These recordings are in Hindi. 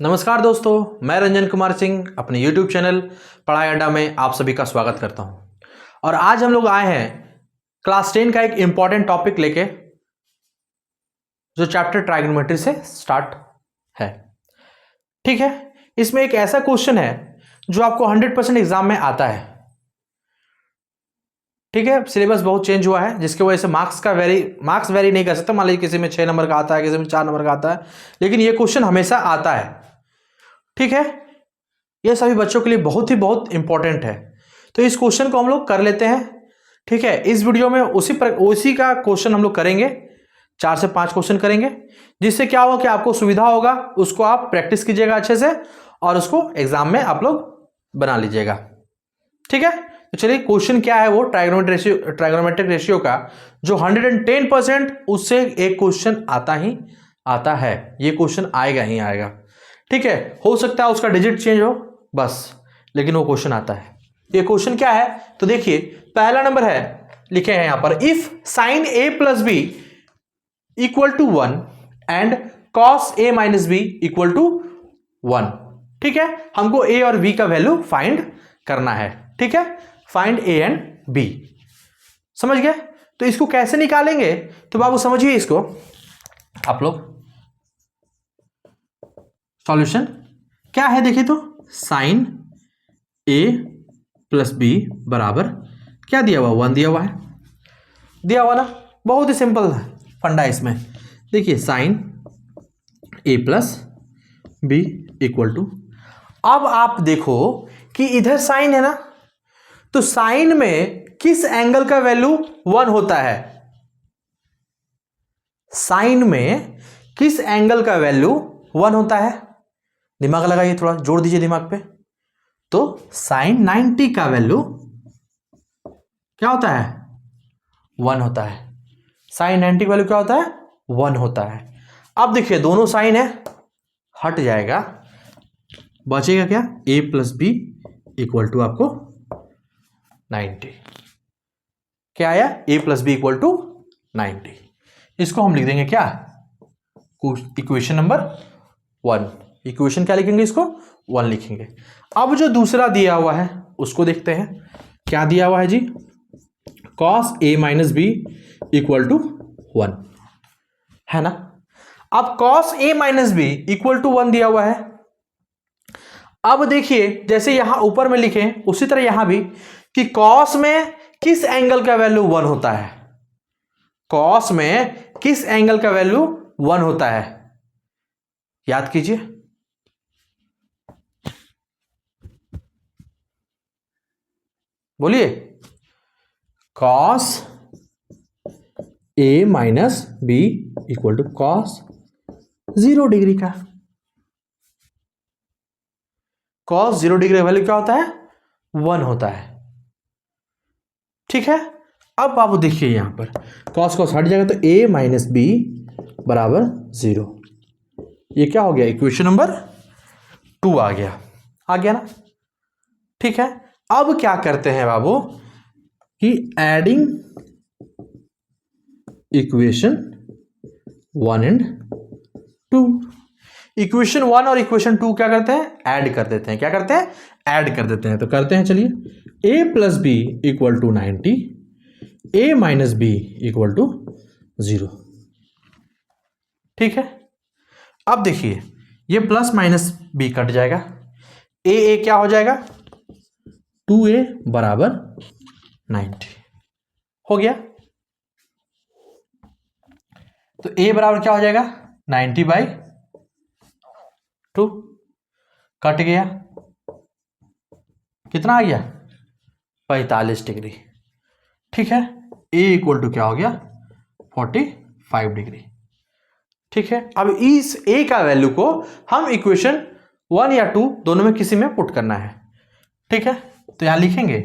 नमस्कार दोस्तों, मैं रंजन कुमार सिंह अपने YouTube चैनल पढ़ाई अड्डा में आप सभी का स्वागत करता हूं। और आज हम लोग आए हैं क्लास 10 का एक इंपॉर्टेंट टॉपिक लेके जो चैप्टर ट्राइगोनोमेट्री से स्टार्ट है। ठीक है, इसमें एक ऐसा क्वेश्चन है जो आपको 100% एग्जाम में आता है। ठीक है, सिलेबस बहुत चेंज हुआ है जिसकी वजह से मार्क्स वेरी नहीं कर सकते। मान लीजिए किसी में 6 नंबर का आता है, किसी में 4 नंबर का आता है, लेकिन ये क्वेश्चन हमेशा आता है। ठीक है, ये सभी बच्चों के लिए बहुत इंपॉर्टेंट है। तो इस क्वेश्चन को हम लोग कर लेते हैं। ठीक है, इस वीडियो में उसी का क्वेश्चन हम लोग करेंगे। 4 से 5 क्वेश्चन करेंगे, जिससे क्या होगा कि आपको सुविधा होगा, उसको आप प्रैक्टिस कीजिएगा अच्छे से और उसको एग्जाम में आप लोग बना लीजिएगा। ठीक है, तो चलिए क्वेश्चन क्या है वो ट्राइगोनोमेट्रिक रेशियो का जो 110% उससे एक क्वेश्चन आता है। ये क्वेश्चन आएगा ही आएगा। ठीक है, हो सकता है उसका डिजिट चेंज हो बस, लेकिन वो क्वेश्चन आता है। ये क्वेश्चन क्या है तो देखिए, पहला नंबर है, लिखे हैं यहां पर, if sine A plus B equal to 1 and cos A minus B equal to 1। ठीक है, हमको ए और बी का वैल्यू फाइंड करना है। ठीक है, फाइंड ए एंड बी, समझ गए? तो इसको कैसे निकालेंगे तो बाबू समझिए इसको आप लोग। सॉल्यूशन क्या है देखिए, तो साइन ए प्लस बी बराबर क्या दिया हुआ, 1 दिया हुआ है, दिया हुआ ना। बहुत ही सिंपल फंडा इसमें। देखिए sine A plus B equal to, अब आप देखो कि इधर साइन है ना, तो साइन में किस एंगल का वैल्यू 1 होता है? साइन में किस एंगल का वैल्यू 1 होता है? दिमाग लगाइए, थोड़ा जोड़ दीजिए दिमाग पे। तो साइन 90 का वैल्यू क्या होता है? 1 होता है। साइन 90 का वैल्यू क्या होता है? 1 होता है। अब देखिए दोनों साइन है, हट जाएगा, बचेगा क्या? a plus B equal to आपको 90। क्या आया? a plus B equal to 90। इसको हम लिख देंगे क्या? Equation number 1। इक्वेशन क्या लिखेंगे? इसको 1 लिखेंगे। अब जो दूसरा दिया हुआ है उसको देखते हैं। क्या दिया हुआ है जी? cos a minus B equal to 1 है ना। अब cos a minus B equal to 1 दिया हुआ है। अब देखिए जैसे यहां ऊपर में लिखे उसी तरह यहां भी कि cos में किस एंगल का वैल्यू 1 होता है? cos में किस एंगल का वैल्यू 1 होता है? याद कीजिए। बोलिए। cos a minus B equal to cos 0 degree का। cos 0 डिग्री का वैल्यू क्या होता है? 1 होता है। ठीक है, अब बाबू देखिए यहां पर cos हट जाएगा तो a माइनस बी बराबर 0। ये क्या हो गया? इक्वेशन नंबर 2 आ गया ना। ठीक है, अब क्या करते हैं बाबू कि एडिंग इक्वेशन 1 एंड 2। इक्वेशन 1 और इक्वेशन 2 क्या करते हैं? ऐड कर देते हैं। क्या करते हैं? ऐड कर देते हैं। तो करते हैं, चलिए। a plus B equal to 90, a minus B equal to 0। ठीक है, अब देखिए ये प्लस माइनस बी कट जाएगा, a क्या हो जाएगा? 2a बराबर 90 हो गया। तो a बराबर क्या हो जाएगा? 90/2 कट गया, कितना आ गया? 45 डिग्री। ठीक है, a इक्वल टू क्या हो गया? 45 डिग्री। ठीक है, अब इस a का वैल्यू को हम इक्वेशन 1 या 2 दोनों में किसी में पुट करना है। ठीक है, तो यहां लिखेंगे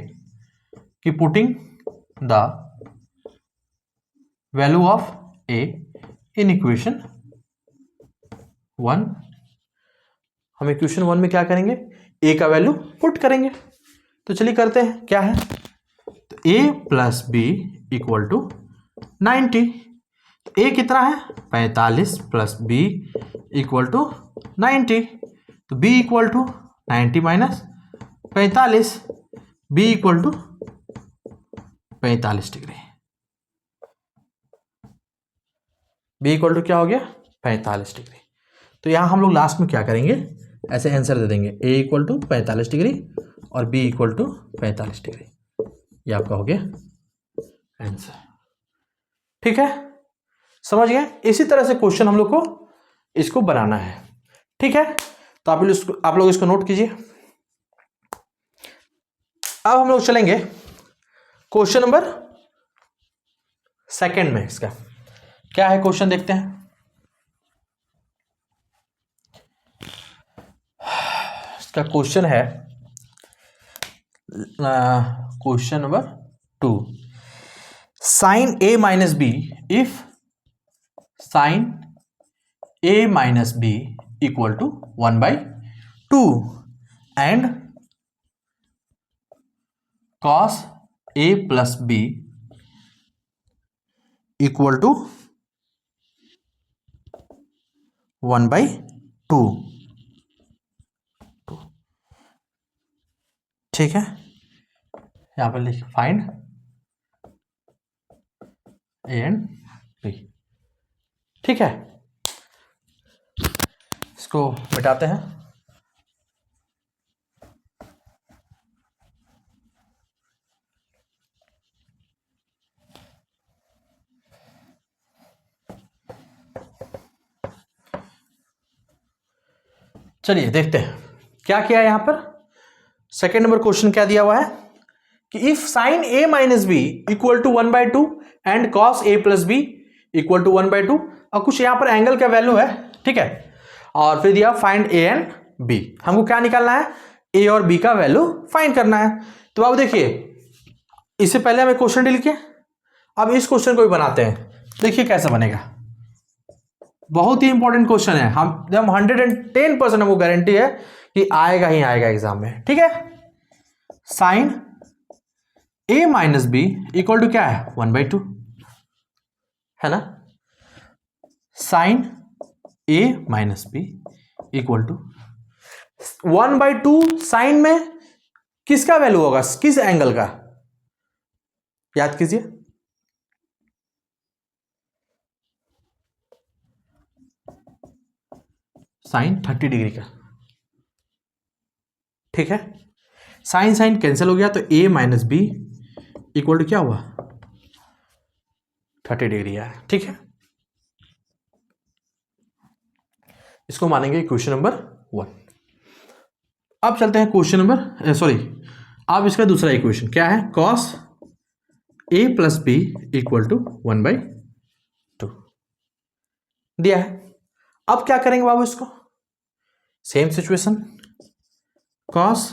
कि putting the value of a in equation 1। हम इक्वेशन 1 में क्या करेंगे? a का वैल्यू पुट करेंगे। तो चलिए करते हैं, क्या है? तो a plus B equal to 90। a कितना है? 45 प्लस बी इक्वल टू 90। तो b equal to 90 minus 45, b equal to 45 degree. b equal to क्या हो गया? 45 डिग्री। तो यहां हम लोग लास्ट में क्या करेंगे, ऐसे आंसर दे देंगे a इक्वल टू 45 डिग्री और b इक्वल टू 45 डिग्री। ये आपका हो गया आंसर। ठीक है, समझ गए? इसी तरह से क्वेश्चन हम लोग को इसको बनाना है। ठीक है, तो आप लोग इसको नोट कीजिए। अब हम लोग चलेंगे क्वेश्चन नंबर सेकंड में। इसका क्या है क्वेश्चन, देखते हैं। इसका क्वेश्चन है question number 2, sine a minus B if sine a minus B equal to 1/2 and cos a plus b equal to 1/2। ठीक है, यहां पर लिख फाइंड a एंड b। ठीक है, इसको मिटाते हैं। चलिए देखते हैं क्या किया है यहां पर। सेकेंड नंबर क्वेश्चन क्या दिया हुआ है कि if sine a minus B equal to 1/2 and cos a plus B equal to 1/2, और कुछ यहां पर एंगल का वैल्यू है। ठीक है, और फिर दिया फाइंड a एंड b। हमको क्या निकालना है? a और b का वैल्यू फाइंड करना है। तो अब देखिए, इससे पहले हमें क्वेश्चन डील किया, अब इस क्वेश्चन को भी बनाते हैं। देखिए कैसे बनेगा, बहुत ही इंपॉर्टेंट क्वेश्चन है। हम 110% हमको गारंटी है कि आएगा ही आएगा एग्जाम में। ठीक है, sine a minus B equal to क्या है? 1/2 है ना। Sine a minus B equal to 1/2। Sine में किसका वैल्यू होगा, किस एंगल का? याद कीजिए, साइन 30 डिग्री का। ठीक है, साइन साइन कैंसिल हो गया, तो a minus B equal to क्या हुआ? 30 डिग्री है। ठीक है, इसको मानेंगे इक्वेशन नंबर 1। अब चलते हैं क्वेश्चन नंबर अब इसका दूसरा इक्वेशन क्या है? Cos a plus B equal to 1/2 दिया है। अब क्या करेंगे बाबू, इसको same situation, cos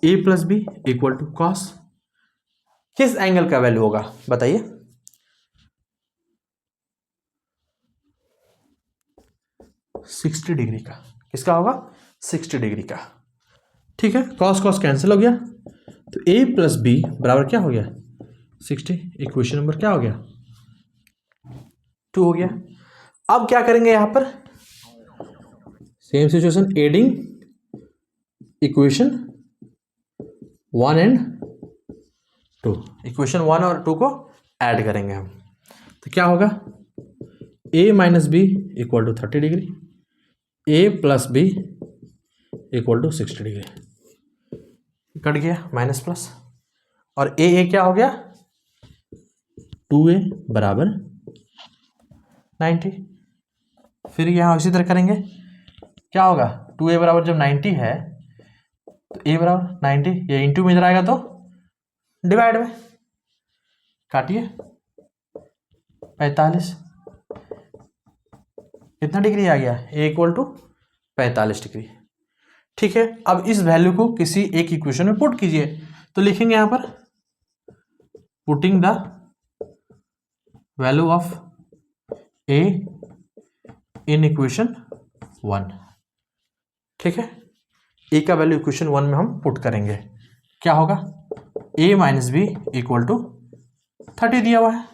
a plus B equal to cos, किस एंगल का वैल्यू होगा बताइए? $60 डिग्री का। किसका होगा? 60 डिग्री का। ठीक है, कॉस कॉस कैंसिल हो गया, तो a प्लस बी बराबर क्या हो गया? 60। इक्वेशन नंबर क्या हो गया? 2 हो गया। अब क्या करेंगे यहां पर? Same situation, adding equation 1 and 2। Equation 1 और 2 को ऐड करेंगे हम, तो क्या होगा? a minus B equal to 30 degree, a plus B equal to 60 degree. Cut गया माइनस प्लस, और a क्या हो गया? 2a बराबर 90। फिर यहाँ इसी तरह करेंगे, क्या होगा? 2a बराबर जब 90 है तो a बराबर 90, ये इंटू में इधर आएगा तो डिवाइड में, काटिए 45। कितना डिग्री आ गया? a equal to 45 degree. ठीक है, अब इस वैल्यू को किसी एक इक्वेशन में पुट कीजिए, तो लिखेंगे यहां पर putting the value of a in equation 1। ठीक है, a का वैल्यू इक्वेशन 1 में हम पुट करेंगे, क्या होगा? a minus B equal to 30 दिया हुआ है,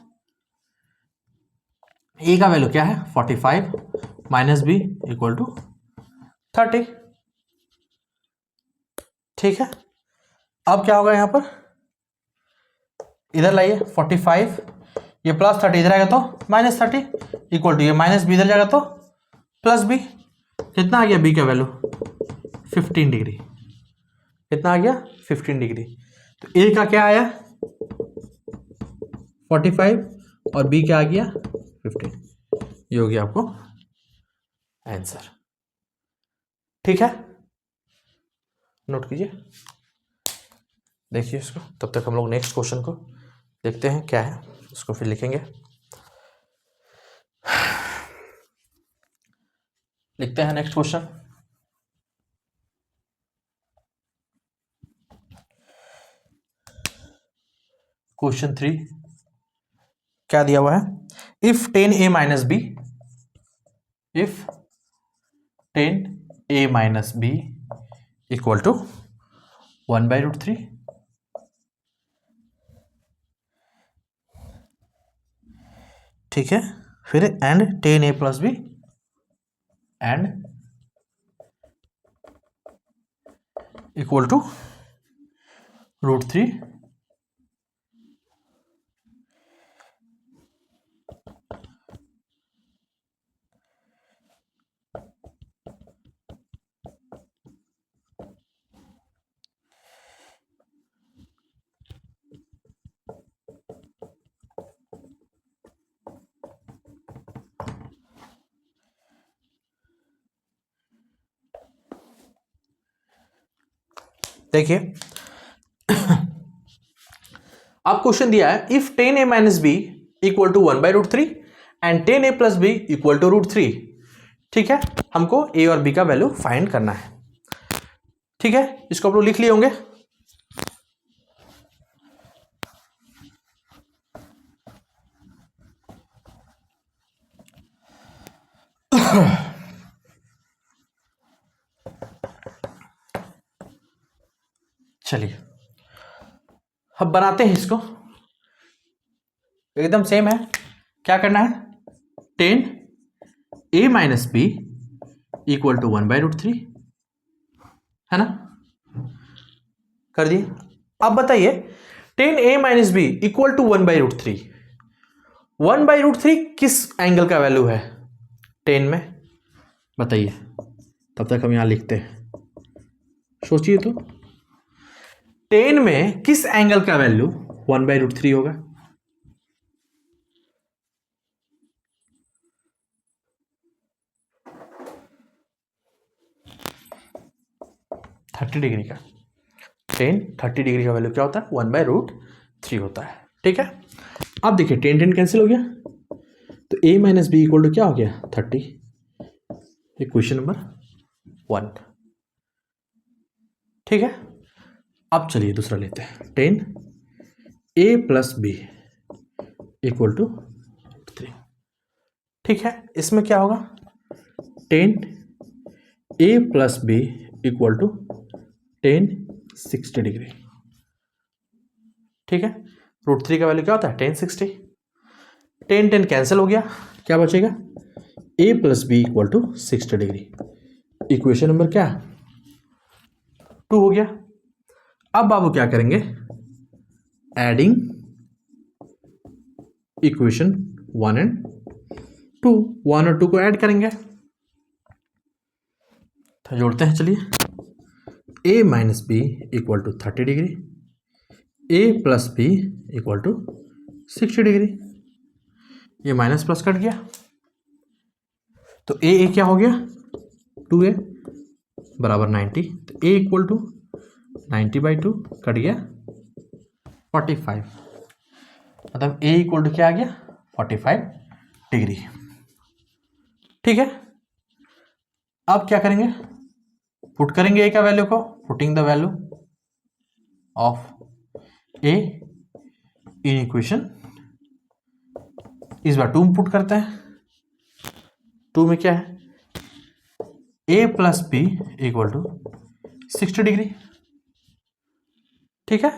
a का वैल्यू क्या है? 45 माइनस बी इक्वल टू 30। ठीक है, अब क्या होगा यहाँ पर, इधर लाइए 45, ये प्लस 30 इधर आएगा तो माइनस 30 इक्वल टू ये माइनस बी इधर जाएगा तो प्लस बी। कितना आ गया बी का वैल्यू 15 डिग्री। कितना आ गया 15 डिग्री। तो ए का क्या आया 45 और बी क्या आ गया 15। ये हो गया आपको आंसर। ठीक है, नोट कीजिए, देखिए इसको। तब तक हम लोग नेक्स्ट क्वेश्चन को देखते हैं क्या है, उसको फिर लिखेंगे। लिखते हैं नेक्स्ट क्वेश्चन। क्वेश्चन 3 क्या दिया हुआ है, if 10a minus B, if 10a minus B equal to 1/√3, ठीक है, फिर and 10a plus B and equal to √3 देखिए अब क्वेश्चन दिया है if 10a minus B equal to 1/√3 and 10a plus B equal to √3। ठीक है, हमको a और b का वैल्यू फाइंड करना है। ठीक है, इसको आप लोग लिख लिए होंगे। चलिए अब बनाते हैं इसको, एकदम सेम है। क्या करना है 10a minus B equal to 1/√3, है ना, कर दिए। अब बताइए 10a minus B equal to 1/√3, 1/√3 किस एंगल का वैल्यू है 10 में, बताइए। तब तक हम यहां लिखते हैं, सोचिए तो 10 में किस एंगल का वैल्यू 1/√3 होगा। 30 डिग्री का 30 डिग्री का वैल्यू क्या होता है 1/√3 होता है। ठीक है, अब देखिए 10 कैंसिल हो गया, तो a minus B equal to क्या हो गया 30। Question number 1। ठीक है, अब चलिए दूसरा लेते हैं 10a plus B equal to 3। ठीक है, इसमें क्या होगा 10a plus B equal to 1060 degree. ठीक है, √3 का वैल्यू क्या होता है 1060। 10 कैंसिल हो गया, क्या बचेगा a plus B equal to 60 degree. Equation number क्या 2 हो गया। अब बाबू क्या करेंगे, एडिंग इक्वेशन 1 एंड 2, 1 और 2 को ऐड करेंगे। तो जोड़ते हैं, चलिए a minus B equal to 30 degree, a plus B equal to 60 degree. ये माइनस प्लस कट गया, तो a क्या हो गया 2a बराबर 90, तो a इक्वल टू 90/2 कट गया 45, मतलब a इक्वल टू क्या आ गया 45 डिग्री। ठीक है, अब क्या करेंगे, पुट करेंगे a का वैल्यू को, putting the value of a in equation. इस बार 2 में पुट करते हैं, 2 में क्या है a plus B equal to 60 degree. ठीक है,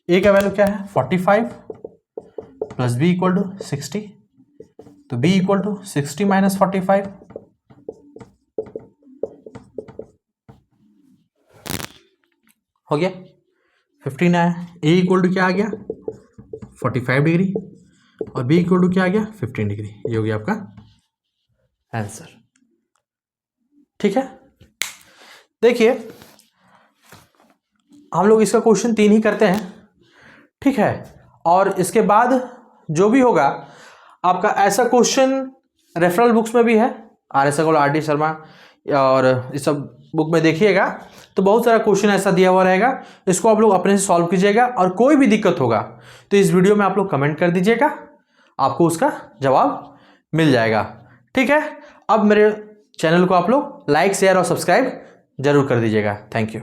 a का वैल्यू क्या है 45 प्लस बी इक्वल टू 60, तो b इक्वल टू 60 माइनस 45, हो गया 15 आया। ए इक्वल टू क्या आ गया 45 डिग्री और बी इक्वल टू क्या आ गया 15 डिग्री। ये हो गया आपका आंसर। ठीक है, देखिए हम लोग इसका क्वेश्चन 3 ही करते हैं। ठीक है, और इसके बाद जो भी होगा आपका ऐसा क्वेश्चन रेफरल बुक्स में भी है, R S Agrawal, R D Sharma और इस सब बुक में देखिएगा तो बहुत सारा क्वेश्चन ऐसा दिया हुआ रहेगा। इसको आप लोग अपने से सॉल्व कीजिएगा और कोई भी दिक्कत होगा तो इस वीडियो में आप लोग कमेंट कर दीजिएगा, आपको उसका जवाब मिल जाएगा। ठीक है, अब मेरे चैनल को आप लोग लाइक शेयर और सब्सक्राइब जरूर कर दीजिएगा। Thank you.